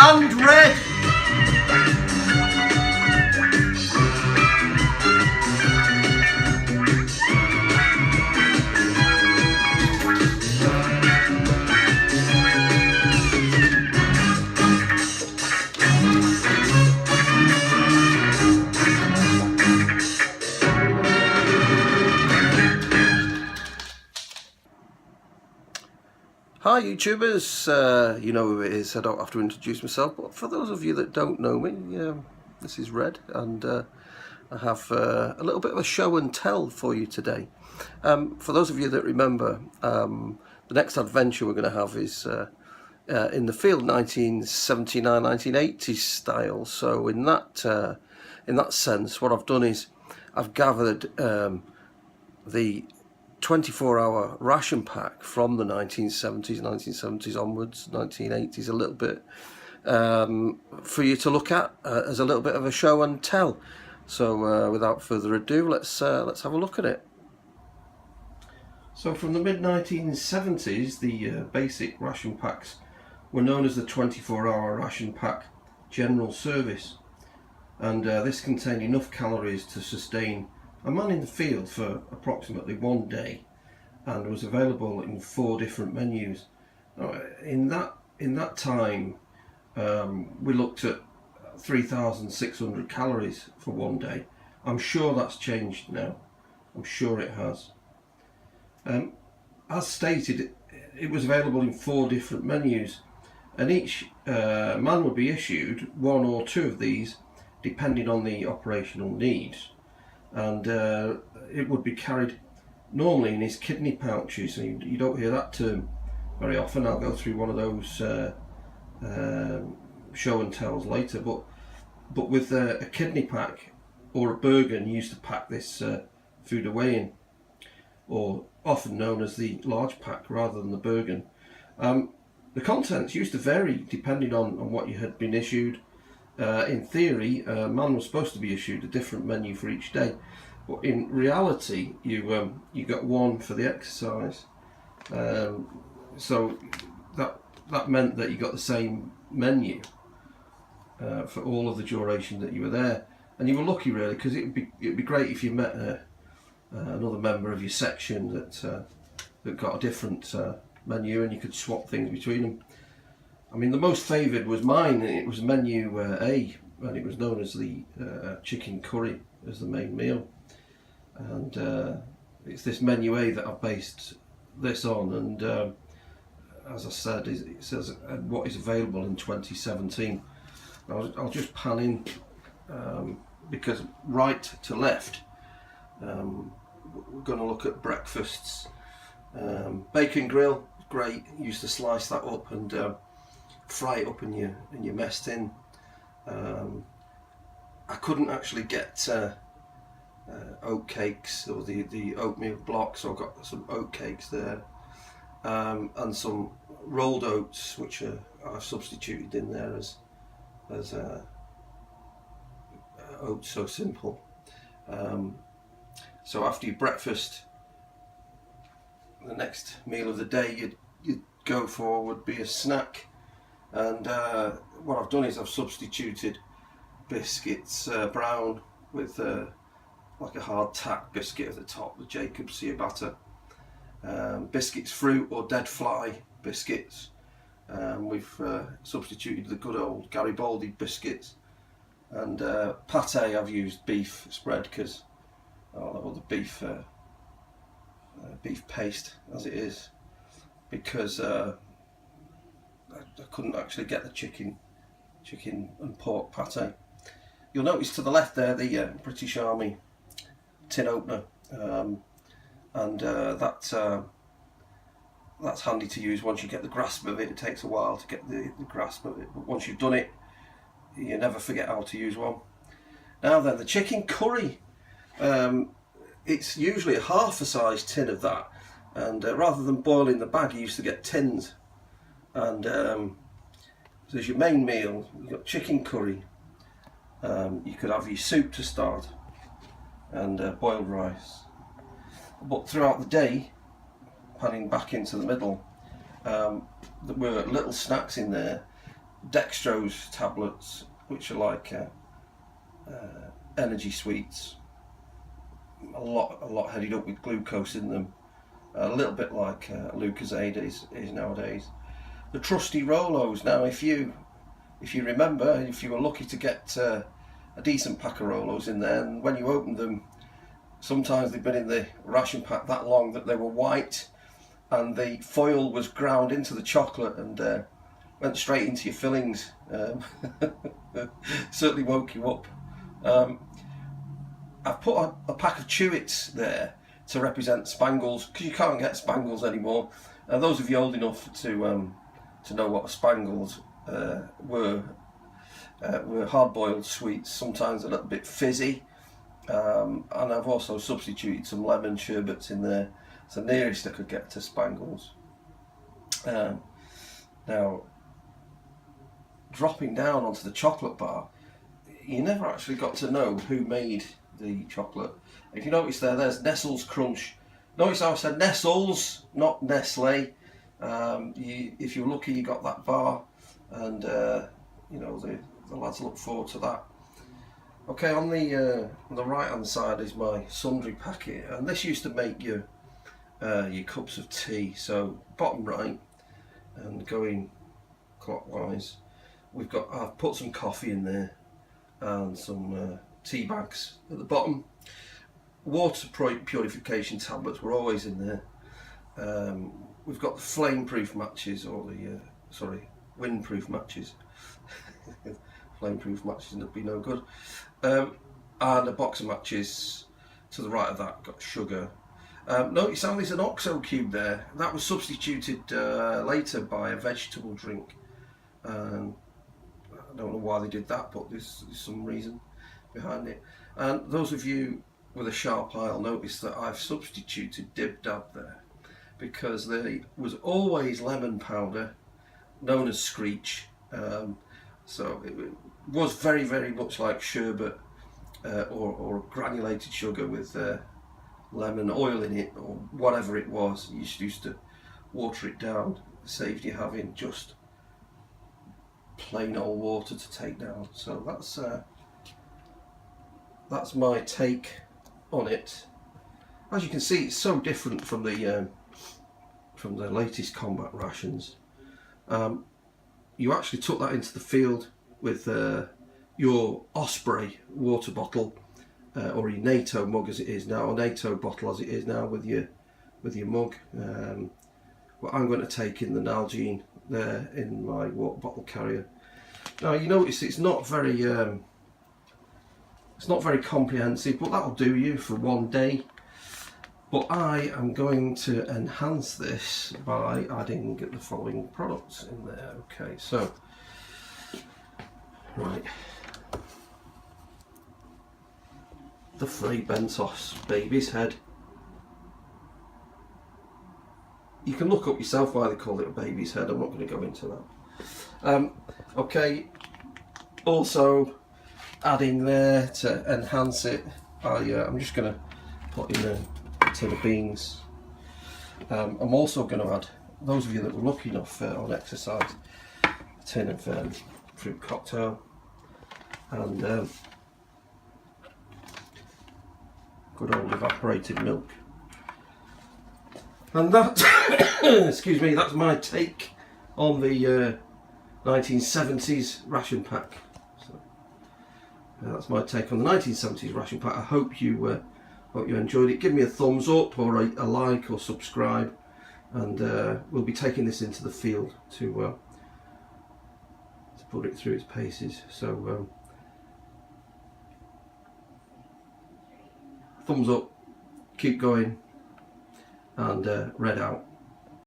and red. Hi YouTubers, you know who it is, I don't have to introduce myself, but for those of you that don't know me, this is Red, and I have a little bit of a show and tell for you today. For those of you that remember, the next adventure we're going to have is in the field 1979-1980s style. So in that sense, what I've done is I've gathered the 24-hour ration pack from the 1970s onwards, 1980s a little bit, for you to look at as a little bit of a show and tell. So without further ado, let's have a look at it. So from the mid-1970s, the basic ration packs were known as the 24-hour ration pack general service, and this contained enough calories to sustain a man in the field for approximately 1 day, and was available in 4 different menus. Now, in that time, we looked at 3,600 calories for 1 day. I'm sure that's changed now. I'm sure it has. As stated, it was available in 4 different menus, and each man would be issued 1 or 2 of these, depending on the operational needs. And it would be carried normally in his kidney pouches. So you don't hear that term very often. I'll go through one of those show and tells later, but with a kidney pack or a Bergen used to pack this food away in, or often known as the large pack rather than the Bergen. The contents used to vary depending on what you had been issued. In theory, a man was supposed to be issued a different menu for each day, but in reality, you got 1 for the exercise. So that meant that you got the same menu for all of the duration that you were there, and you were lucky really, because it'd be great if you met another member of your section that got a different menu, and you could swap things between them. I mean, the most favoured was mine. It was menu A, and it was known as the chicken curry as the main meal. And it's this menu A that I've based this on. And as I said, it says what is available in 2017. I'll just pan in because right to left, we're going to look at breakfasts. Bacon grill, great. Used to slice that up and fry it up in your mess tin. I couldn't actually get oat cakes or the oatmeal blocks, so I've got some oat cakes there, and some rolled oats, which I've substituted in there as oats so simple. So after your breakfast, the next meal of the day you'd go for would be a snack. And what I've done is I've substituted biscuits brown with like a hard tack biscuit at the top, the Jacob's ciabatta. Biscuits fruit or dead fly biscuits. We've substituted the good old Garibaldi biscuits. And pate, I've used beef spread because I love the beef paste as it is, because I couldn't actually get the chicken and pork pate. You'll notice to the left there the British Army tin opener, and that's handy to use once you get the grasp of it. It takes a while to get the grasp of it, but once you've done it, you never forget how to use one. Now then, the chicken curry. It's usually a half a size tin of that, and rather than boiling the bag, you used to get tins. And so as your main meal, you've got chicken curry. You could have your soup to start, and boiled rice. But throughout the day, panning back into the middle, there were little snacks in there dextrose tablets, which are like energy sweets, a lot headed up with glucose in them, a little bit like Lucozade is nowadays. The trusty Rolos. Now, if you remember, if you were lucky to get a decent pack of Rolos in there, and when you opened them, sometimes they've been in the ration pack that long that they were white, and the foil was ground into the chocolate and went straight into your fillings. Certainly woke you up. I've put a pack of Chewits there to represent Spangles, because you can't get Spangles anymore. And those of you old enough to know what Spangles were hard-boiled sweets, sometimes a little bit fizzy. And I've also substituted some lemon sherbets in there. It's the nearest I could get to Spangles. Now, dropping down onto the chocolate bar, you never actually got to know who made the chocolate. If you notice there's Nestle's Crunch. Notice how I said Nestle's, not Nestle. If you're lucky, you got that bar, and you know, the lads look forward to that. Okay, on the right hand side is my sundry packet, and this used to make your cups of tea. So bottom right and going clockwise, I've put some coffee in there and some tea bags at the bottom. Water purification tablets were always in there. We've got the flame-proof matches, or the windproof matches. Flame-proof matches would be no good. And a box of matches. To the right of that, got sugar. Notice how there's an OXO cube there. That was substituted later by a vegetable drink. I don't know why they did that, but there's some reason behind it. And those of you with a sharp eye will notice that I've substituted Dib Dab there, because there was always lemon powder, known as Screech. So it was very, very much like sherbet or granulated sugar with lemon oil in it, or whatever it was. You used to water it down. It saved you having just plain old water to take down. So that's my take on it. As you can see, it's so different from the latest combat rations. You actually took that into the field with your Osprey water bottle, or your NATO mug as it is now, or NATO bottle as it is now with your mug. What I'm going to take in the Nalgene there in my water bottle carrier. Now you notice it's not very comprehensive, but that'll do you for one day. But I am going to enhance this by adding the following products in there. Okay, so right, the Fray Bentos baby's head. You can look up yourself why they call it a baby's head. I'm not going to go into that. Okay, also adding there to enhance it, I'm just going to put in a tin of beans. I'm also going to add, those of you that were lucky enough on exercise, a tin of fruit cocktail, and good old evaporated milk. And that, excuse me, that's my take on the 1970s ration pack. So, that's my take on the 1970s ration pack. I hope you enjoyed it. Give me a thumbs up or a like or subscribe, and we'll be taking this into the field to put it through its paces. So thumbs up, keep going, and red out.